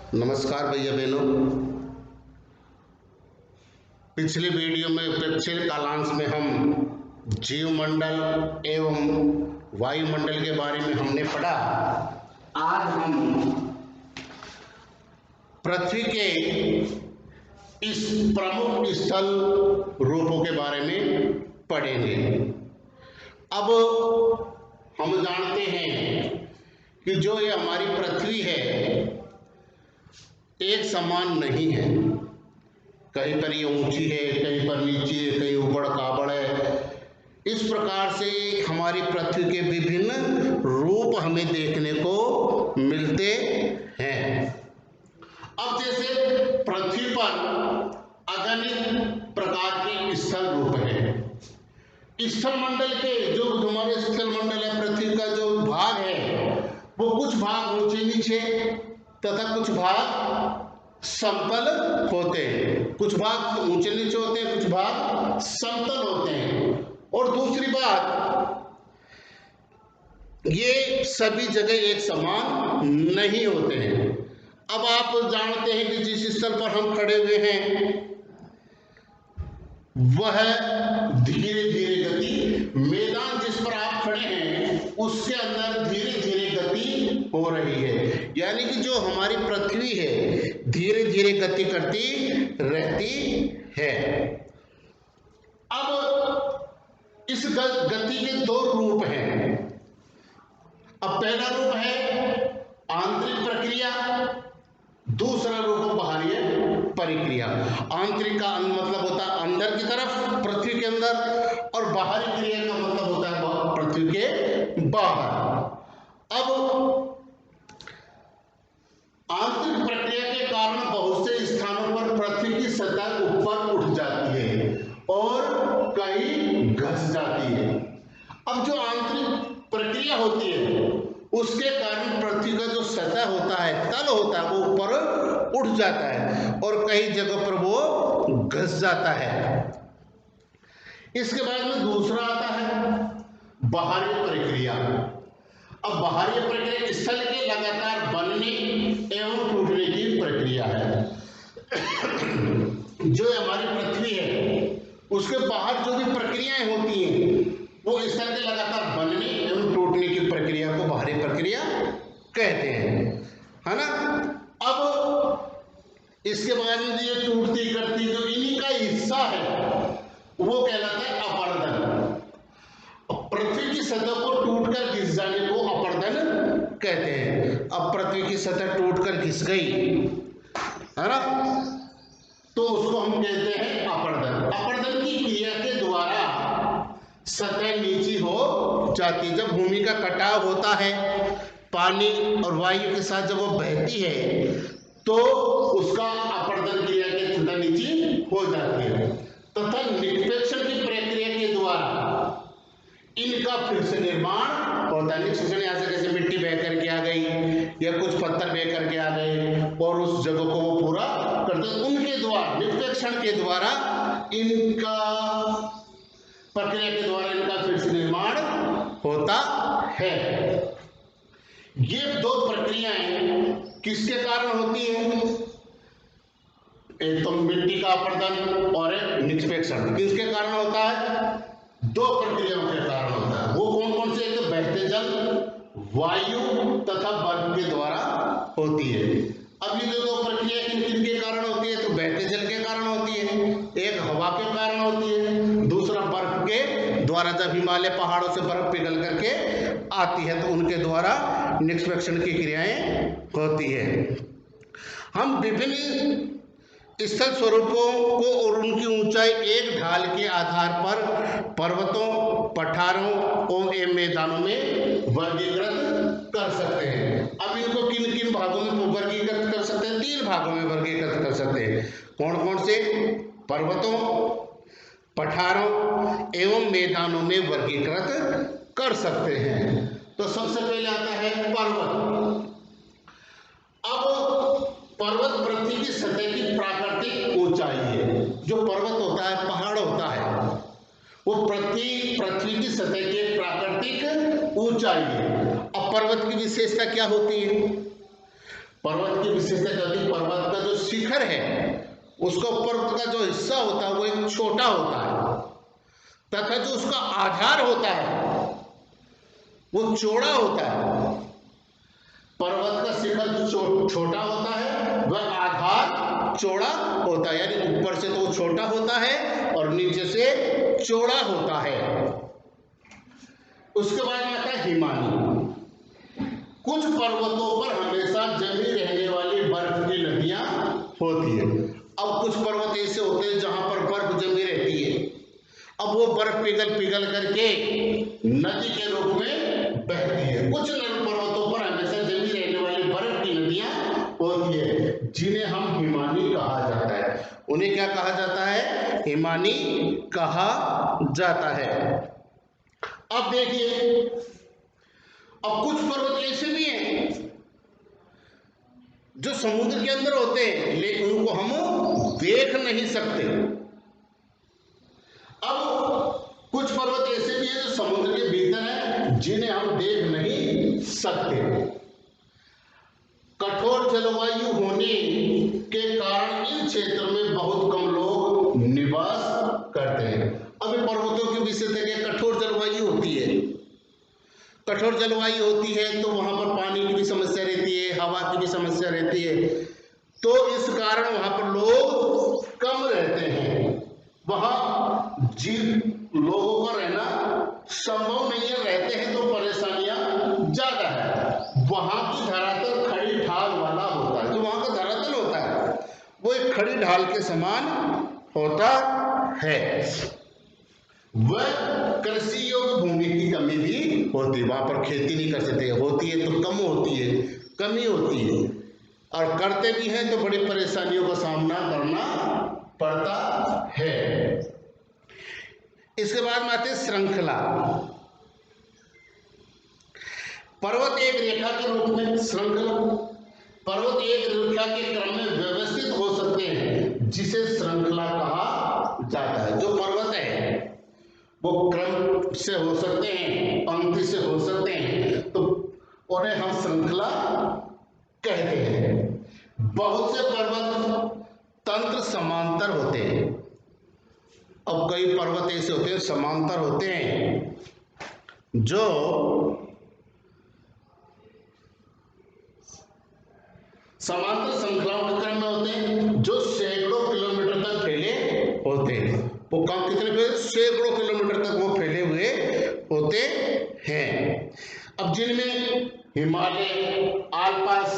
नमस्कार भैया बहनों। पिछले वीडियो में पिछले कालांश में हम जीवमंडल एवं वायुमंडल के बारे में हमने पढ़ा। आज हम पृथ्वी के इस प्रमुख स्थल रूपों के बारे में पढ़ेंगे। अब हम जानते हैं कि जो ये हमारी पृथ्वी है एक समान नहीं है। कहीं पर ये ऊंची है, कहीं पर नीची है, कहीं ऊबड़ खाबड़ है। इस प्रकार से हमारी पृथ्वी के विभिन्न रूप हमें देखने को मिलते हैं। अब जैसे पृथ्वी पर अगणित प्रकार के स्थल रूप हैं। स्थल मंडल के जो हमारे स्थल मंडल है, पृथ्वी का जो भाग है वो कुछ भाग ऊंचे नीचे तथा कुछ भाग समतल होते हैं। कुछ भाग ऊंचे नीचे होते हैं, कुछ भाग समतल होते हैं। और दूसरी बात, ये सभी जगह एक समान नहीं होते हैं। अब आप जानते हैं कि जिस स्थल पर हम खड़े हुए हैं वह धीरे धीरे गति, मैदान जिस पर आप खड़े हैं उसके अंदर धीरे धीरे गति हो रही है। यानी कि जो हमारी पृथ्वी है धीरे धीरे गति करती रहती है। अब इस गति के दो रूप हैं। अब पहला रूप है आंतरिक प्रक्रिया, दूसरा रूप बाहरी प्रक्रिया। आंतरिक का मतलब होता है अंदर की तरफ पृथ्वी के अंदर, और बाहरी क्रिया का मतलब होता है पृथ्वी के बाहर। अब आंतरिक प्रक्रिया के कारण बहुत से स्थानों पर पृथ्वी की सतह ऊपर उठ जाती है और कहीं घस जाती है। अब जो आंतरिक प्रक्रिया होती है उसके कारण पृथ्वी का जो सतह होता है, तल होता है, वो ऊपर उठ जाता है और कई जगह पर वो घस जाता है। इसके बाद में दूसरा आता है बाहरी प्रक्रिया। अब बाहरी प्रक्रिया स्थल के लगातार बनने एवं टूटने की प्रक्रिया है। जो हमारी पृथ्वी है उसके बाहर जो भी प्रक्रियाएं होती हैं वो स्थल के लगातार बनने एवं टूटने की प्रक्रिया को बाहरी प्रक्रिया कहते हैं, है ना। अब इसके बाद में ये टूटती करती जो इन्हीं का हिस्सा है वो कहलाता है अपर्दन। पृथ्वी की सतह को टूटकर घिस जाने को अपर्दन कहते हैं। अब पृथ्वी की सतह टूटकर घिस गई, है ना, तो उसको हम कहते हैं अपर्दन। अपर्दन की क्रिया के द्वारा सतह नीची हो जाती। जब भूमि का कटाव होता है पानी और वायु के साथ जब वो बहती है तो उसका अपर्दन क्रिया के सतह नीची हो जाती है तथा निक्षेपण की प्रक्रिया के द्वारा इनका फिर से निर्माण होता है। निक्षेपण यहाँ से कैसे मिट्टी बह करके आ गई या कुछ पत्थर बह करके आ गए और उस जगह को वो पूरा करते हैं, उनके द्वारा निक्षेपण के द्वारा इनका प्रक्रिया के द्वारा इनका फिर से निर्माण होता है। ये दो प्रक्रियाएं किसके कारण होती हैं? एक तो मिट्टी का अपर्दन और एक निक्षेपण। किसके कारण होता है? दो प्रक्रियाओं के कारण होता है। वो कौन कौन से? एक तो बहते जल, वायु तथा बर्फ के द्वारा होती है। अब ये जो दो प्रक्रिया किन किन के कारण होती है? तो बहते जल के कारण होती है, एक हवा के कारण होती है, दूसरा बर्फ के द्वारा। जब हिमालय पहाड़ों से बर्फ पिघल करके आती है तो उनके द्वारा निक्षेपण की क्रियाएं होती है। हम विभिन्न स्थल स्वरूपों को और उनकी ऊंचाई एक ढाल के आधार पर पर्वतों, पठारों और मैदानों में वर्गीकृत कर सकते हैं। अब इनको किन किन भागों में वर्गीकृत कर सकते हैं? 3 भागों में वर्गीकृत कर सकते हैं। कौन कौन से? पर्वतों, पठारों एवं मैदानों में वर्गीकृत कर सकते हैं। तो सबसे पहले आता है पर्वत। अब पर्वत पृथ्वी की सतह की प्राकृतिक ऊंचाई है। जो पर्वत होता है, पहाड़ होता है, वो पृथ्वी की सतह की प्राकृतिक ऊंचाई है। अब पर्वत की विशेषता क्या होती है? पर्वत की विशेषता क्या होती है, पर्वत का जो शिखर है उसका ऊपर का जो हिस्सा होता है वो एक छोटा होता है, तथा जो उसका आधार होता है वो चौड़ा होता है। पर्वत का शिखर छोटा होता है, वह आधार चौड़ा होता है, यानी ऊपर से तो वो छोटा होता है और नीचे से चौड़ा होता है। उसके बाद में आता है हिमानी। कुछ पर्वतों पर हमेशा जमी रहने वाली बर्फ की नदियां होती है। अब कुछ पर्वत ऐसे होते हैं जहां पर बर्फ जमी रहती है, अब वो बर्फ पिघल करके नदी के रूप में बहती है। कुछ पर्वतों पर हमेशा जमी रहने वाली बर्फ की नदियां होती है, जिन्हें हम हिमानी कहा जाता है। उन्हें क्या कहा जाता है, हिमानी कहा जाता है। अब देखिए, अब कुछ पर्वत ऐसे भी हैं जो समुद्र के अंदर होते हैं लेकिन उनको हम देख नहीं सकते। अब कुछ पर्वत ऐसे भी हैं जो समुद्र के भीतर हैं जिन्हें हम देख नहीं सकते। कठोर जलवायु होने के कारण इन क्षेत्रों में बहुत कम लोग निवास करते हैं। अभी पर्वतों की विशेषता क्या, कठोर जलवायु होती है। कठोर जलवायु होती है तो वहां पर पानी की भी समस्या रहती है, हवा की भी समस्या रहती है, तो इस कारण वहां पर लोग कम रहते हैं। वहां जिन लोगों का रहना संभव नहीं है, रहते हैं तो परेशानियां ज्यादा है। वहां की धरातल खड़ी ढाल वाला होता है, जो वहां का धरातल होता है वो एक खड़ी ढाल के समान होता है। वह कृषि योग्य भूमि की कमी भी होती है, वहां पर खेती नहीं कर सकते, होती है तो कम होती है, कमी होती है, और करते भी हैं तो बड़ी परेशानियों का सामना करना पड़ता है। इसके बाद में आते हैं श्रृंखला। पर्वत एक रेखा के रूप में, श्रृंखला पर्वत एक रेखा के क्रम में व्यवस्थित हो सकते हैं, जिसे श्रृंखला कहा जाता है। जो पर्वत है वो क्रम से हो सकते हैं, पंक्ति से हो सकते हैं, तो उन्हें हम श्रृंखला कहते हैं। बहुत से पर्वत तंत्र समांतर होते हैं। अब कई पर्वत ऐसे होते हैं समांतर होते हैं, जो समांतर श्रृंखलाओं के क्रम में होते हैं, जो सैकड़ों किलोमीटर तक फैले होते हैं। वो कम कितने फैले, सैकड़ों किलोमीटर तक वो फैले हुए होते हैं। अब जिनमें हिमालय, आल्प्स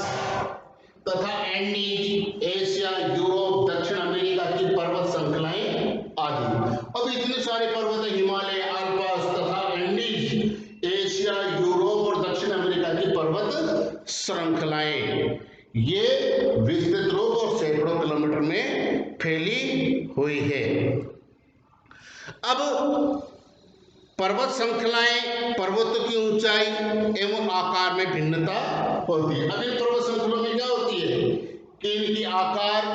तथा एंडीज, एशिया, यूरोप, दक्षिण अमेरिका की पर्वत श्रृंखलाएं आदि। अब इतने सारे पर्वत है, हिमालय, आल्प्स तथा एंडीज, एशिया, यूरोप और दक्षिण अमेरिका की पर्वत श्रृंखलाएं, ये विस्तृत रूप और सैकड़ों किलोमीटर में फैली हुई है। अब पर्वत श्रृंखलाएं, पर्वतों की ऊंचाई एवं आकार में भिन्नता होती है। अब इन पर्वत श्रृंखलाओं में क्या होती है कि इनकी आकार,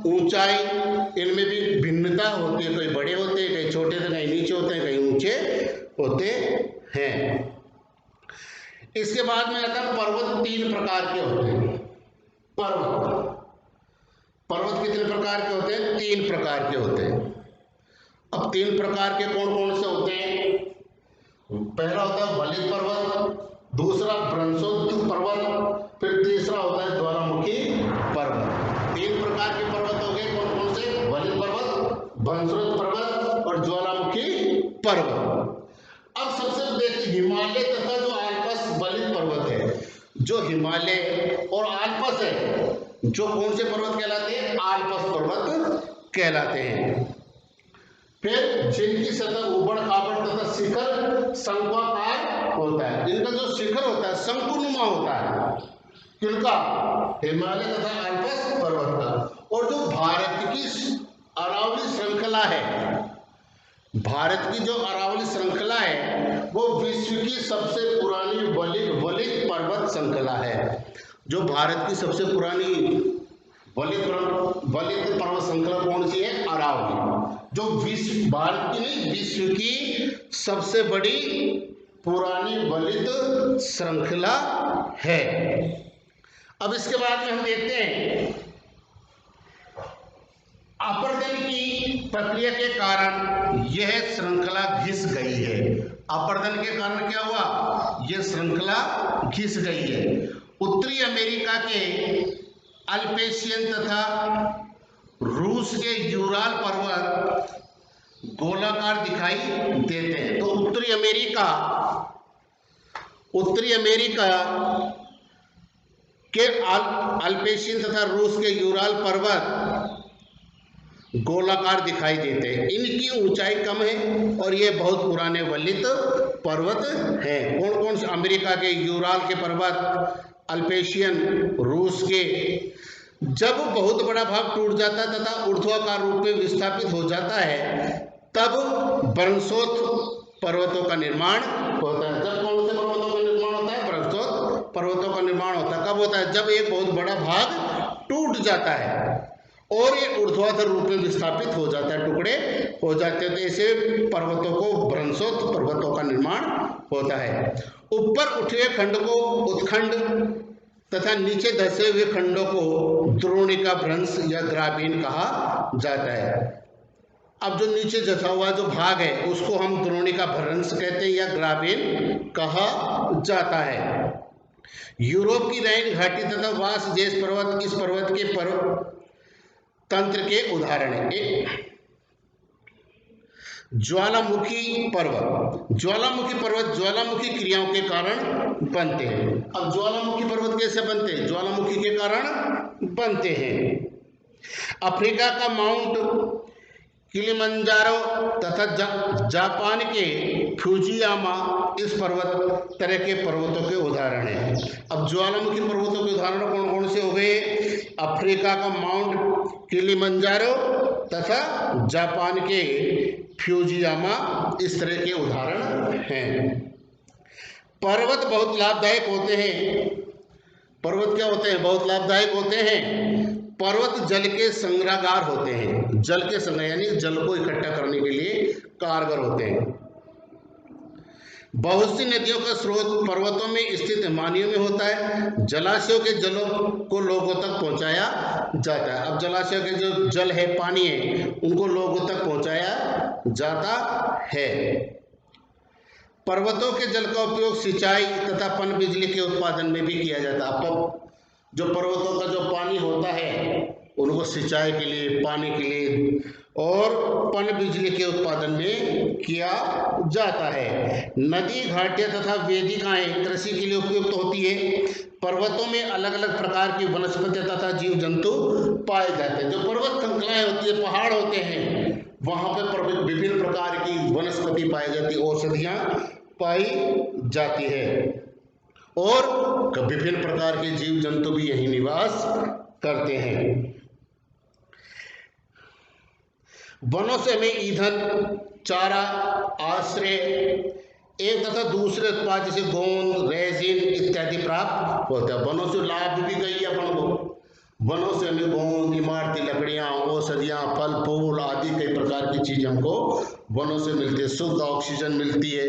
ऊंचाई, इनमें भी भिन्नता होती है। कहीं बड़े होते हैं, कहीं छोटे, कहीं नीचे होते हैं, कहीं ऊंचे होते हैं। इसके बाद में आता है पर्वत तीन प्रकार के होते हैं। पर्वत कितने प्रकार के होते हैं, तीन प्रकार के होते हैं। अब तीन प्रकार के कौन कौन से होते हैं, पहला होता है वलित पर्वत, दूसरा भ्रंशोत्थित पर्वत, फिर तीसरा होता है ज्वालामुखी पर्वत। तीन प्रकार के पर्वत हो गए, कौन कौन से, वलित पर्वत, भ्रंशोत्थित पर्वत और ज्वालामुखी पर्वत। अब सबसे देखिए हिमालय तथा जो आल्प्स वलित पर्वत है, जो हिमालय और आल्प्स है, जो कौन से पर्वत कहलाते हैं, आल्प्स पर्वत कहलाते हैं। फिर जिनकी सतह उबड़ खाबड़ तथा शिखर शंक्वाकार होता है, इनका जो शिखर होता है शंकुनुमा होता है, किनका, हिमालय तथा आल्प्स पर्वत का। और जो भारत की अरावली श्रृंखला है, भारत की जो अरावली श्रृंखला है वो विश्व की सबसे पुरानी वलित पर्वत श्रृंखला है। जो भारत की सबसे पुरानी वलित पर्वत श्रृंखला कौन सी है, अरावली, जो विश्व, भारत की नहीं, विश्व की सबसे बड़ी पुरानी वलित श्रृंखला है। अब इसके बाद में हम देखते हैं अपर्दन की प्रक्रिया के कारण यह श्रृंखला घिस गई है। अपर्दन के कारण क्या हुआ? यह श्रृंखला घिस गई है। उत्तरी अमेरिका के अल्पेशियन तथा रूस के यूराल पर्वत गोलाकार दिखाई देते हैं। तो उत्तरी अमेरिका के अल्पेशियन तथा रूस के यूराल पर्वत गोलाकार दिखाई देते हैं। इनकी ऊंचाई कम है और ये बहुत पुराने वलित पर्वत हैं। कौन कौन से? अमेरिका के यूराल के पर्वत, अल्पेशियन, रूस के। जब बहुत बड़ा भाग टूट जाता है तथा ऊर्ध्वाकार रूप में विस्थापित हो जाता है तब बर्नसोथ पर्वतों का निर्माण होता है। जब कौन से पर्वतों का निर्माण होता है? बर्नसोथ पर्वतों का निर्माण होता है। कब होता है? जब एक बहुत बड़ा भाग टूट जाता है और ये ऊर्ध्वाधर रूप में विस्थापित हो जाता है, टुकड़े हो जाते हैं। तो ऐसे पर्वतों को बर्नसोथ पर्वतों का निर्माण होता है। ऊपर उठे हुए खंड को उत्खंड तथा नीचे धसे हुए खंडों को द्रोणिका भ्रंश या ग्राबीन कहा जाता है। अब जो नीचे धसा हुआ जो भाग है उसको हम द्रोणिका भ्रंश कहते हैं या ग्राबीन कहा जाता है। यूरोप की रैन घाटी तथा वास जेस पर्वत इस पर्वत के तंत्र के उदाहरण है। ज्वालामुखी पर्वत ज्वालामुखी क्रियाओं के कारण बनते हैं। अब ज्वालामुखी पर्वत कैसे बनते हैं? ज्वालामुखी के कारण बनते हैं। अफ्रीका का माउंट किलिमंजारो तथा जापान के फुजियामा इस पर्वत तरह के पर्वतों के उदाहरण हैं। अब ज्वालामुखी पर्वतों के उदाहरण कौन कौन से हो गए? अफ्रीका का माउंट किलिमंजारो तथा जापान के फ्यूजियामा इस तरह के उदाहरण हैं। पर्वत बहुत लाभदायक होते हैं। पर्वत क्या होते हैं? बहुत लाभदायक होते हैं। पर्वत जल के संग्रहगार होते हैं। जल के संग्रह यानी जल को इकट्ठा करने के लिए कारगर होते हैं। बहुत सी नदियों का स्रोत पर्वतों में स्थित हिमालयों में होता है। जलाशयों के जलों को लोगों तक पहुंचाया जाता है। अब जलाशयों के जो जल है, पानी है, उनको लोगों तक पहुंचाया जाता है। पर्वतों के जल का उपयोग सिंचाई तथा पनबिजली के उत्पादन में भी किया जाता है। अब जो पर्वतों का जो पानी होता है उनको सिंचाई के लिए, पानी के लिए और पनबिजली के उत्पादन में किया जाता है। नदी, घाटियां तथा वेदिकाएं कृषि के लिए उपयुक्त होती है। पर्वतों में अलग अलग प्रकार की वनस्पति तथा जीव जंतु पाए जाते हैं। जो पर्वत श्रृंखलाएं होती है, पहाड़ होते हैं, वहां पर विभिन्न प्रकार की वनस्पति पाई जाती है, औषधियां पाई जाती है और विभिन्न प्रकार के जीव जंतु भी यही निवास करते हैं। वनों से हमें ईंधन, चारा, आश्रय एक तथा दूसरे उत्पाद जैसे गोंद, रेजिन इत्यादि प्राप्त होता है। वनों से लाभ भी गई अपन को। वनों से हमें गोंद, इमारती लकड़ियां, औषधियां, फल फूल आदि कई प्रकार की चीज हमको वनों से मिलती है। शुद्ध ऑक्सीजन मिलती है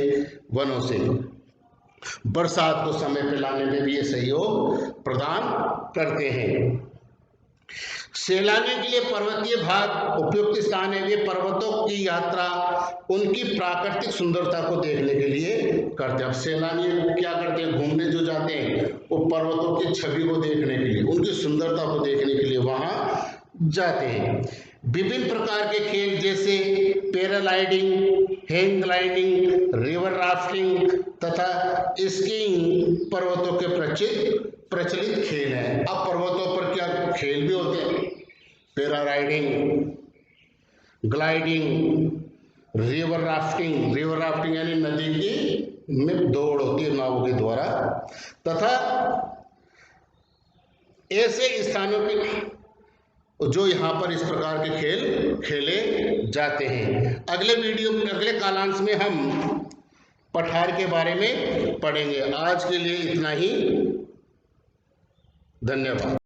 वनों से। बरसात को समय पे लाने में भी ये सहयोग प्रदान करते हैं। सैलानियों के लिए पर्वतीय भाग उपयुक्त स्थान है। वे पर्वतों की यात्रा उनकी प्राकृतिक सुंदरता को देखने के लिए करते हैं। अब सैलानी क्या करते हैं? घूमने जो जाते हैं वो पर्वतों की छवि को देखने के लिए, उनकी सुंदरता को देखने के लिए वहां जाते हैं। विभिन्न प्रकार के खेल जैसे paragliding, hang gliding, river rafting तथा स्कीइंग पर्वतों के प्रचलित खेल हैं। अब पर्वतों पर क्या खेल भी होते हैं? पैराग्लाइडिंग, ग्लाइडिंग, रिवर राफ्टिंग यानी नदी की में दौड़ होती है नावों के द्वारा, तथा ऐसे स्थानों के जो यहाँ पर इस प्रकार के खेल खेले जाते हैं। अगले कालांश में हम पठार के बारे में पढ़ेंगे। आज के लिए इतना ही। धन्यवाद।